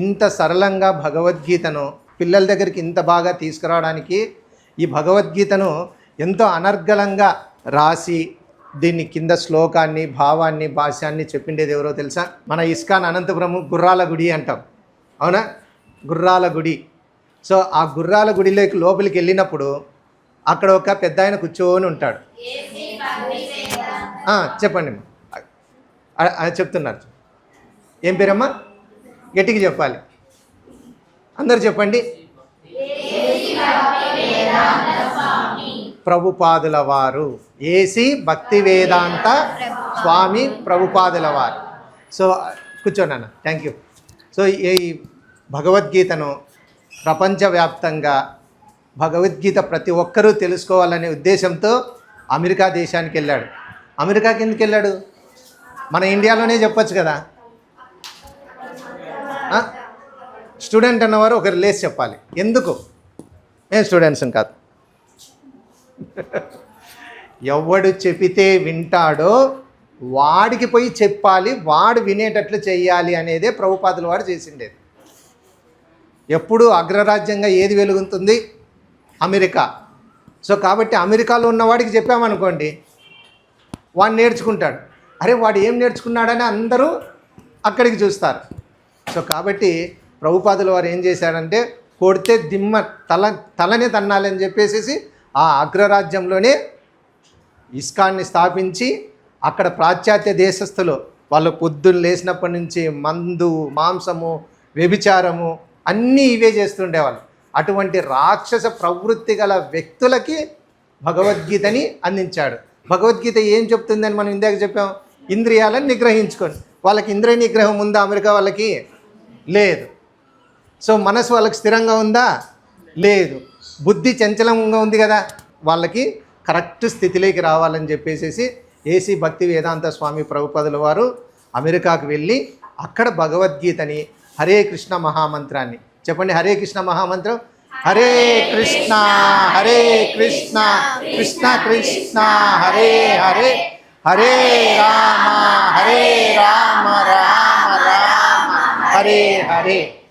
ఇంత సరళంగా భగవద్గీతను పిల్లల దగ్గరికి ఇంత బాగా తీసుకురావడానికి ఈ భగవద్గీతను ఎంతో అనర్గళంగా రాసి దీన్ని కింద శ్లోకాన్ని భావాన్ని భాష్యాన్ని చెప్పిండేది ఎవరో తెలుసా? మన ఇస్కాన్ అనంతపురము గుర్రాల గుడి అంటాం, అవునా? గుర్రాల గుడి. సో ఆ గుర్రాల గుడిలోకి లోపలికి వెళ్ళినప్పుడు అక్కడ ఒక పెద్ద ఆయన కూర్చొని ఉంటాడు. చెప్పండి చెప్తున్నారు. ఏం పేరమ్మా? గట్టిగా చెప్పాలి, అందరు చెప్పండి. ప్రభుపాదుల వారు, ఏసీ భక్తి వేదాంత స్వామి ప్రభుపాదుల వారు. సో కూర్చోండి అన్న, థ్యాంక్ యూ. సో ఈ భగవద్గీతను ప్రపంచవ్యాప్తంగా భగవద్గీత ప్రతి ఒక్కరూ తెలుసుకోవాలనే ఉద్దేశంతో అమెరికా దేశానికి వెళ్ళాడు. అమెరికాకి ఎందుకు వెళ్ళాడు? మన ఇండియాలోనే చెప్పచ్చు కదా. స్టూడెంట్ అన్నవారు ఒకరు లేచి చెప్పాలి ఎందుకు. నేను స్టూడెంట్స్ని కాదు. ఎవడు చెప్పితే వింటాడో వాడికి పోయి చెప్పాలి, వాడు వినేటట్లు చెయ్యాలి అనేదే ప్రభుపాదుల వాడు చేసిండేది. ఎప్పుడు అగ్రరాజ్యంగా ఏది వెలుగుతుంది? అమెరికా. సో కాబట్టి అమెరికాలో ఉన్నవాడికి చెప్పామనుకోండి, వాడు నేర్చుకుంటాడు. అరే వాడు ఏం నేర్చుకున్నాడని అందరూ అక్కడికి చూస్తారు. సో కాబట్టి ప్రభుపాదుల వారు ఏం చేశాడంటే, కొడితే దిమ్మ తలనే తన్నాలని చెప్పేసి ఆ అగ్రరాజ్యంలోనే ఇస్కాన్ని స్థాపించి అక్కడ పాశ్చాత్య దేశస్థులు వాళ్ళు పొద్దున్న లేచినప్పటి నుంచి మందు, మాంసము, వ్యభిచారము అన్నీ ఇవే చేస్తుండేవాళ్ళు. అటువంటి రాక్షస ప్రవృత్తి గల వ్యక్తులకి భగవద్గీతని అందించాడు. భగవద్గీత ఏం చెప్తుందని మనం ఇందాక చెప్పాం, ఇంద్రియాలను నిగ్రహించుకొని. వాళ్ళకి ఇంద్రియ నిగ్రహం ఉందా? అమెరికా వాళ్ళకి లేదు. సో మనసు వాళ్ళకి స్థిరంగా ఉందా? లేదు. బుద్ధి చంచలంగా ఉంది కదా. వాళ్ళకి కరెక్ట్ స్థితిలోకి రావాలని చెప్పేసి ఏసీ భక్తి వేదాంత స్వామి ప్రభుపాదుల వారు అమెరికాకు వెళ్ళి అక్కడ భగవద్గీతని హరే కృష్ణ మహామంత్రాన్ని చెప్పండి. హరే కృష్ణ మహామంత్రం. హరే కృష్ణ హరే కృష్ణ కృష్ణ కృష్ణ హరే హరే, హరే రామ హరే రామ రామ రామ హరే హరే.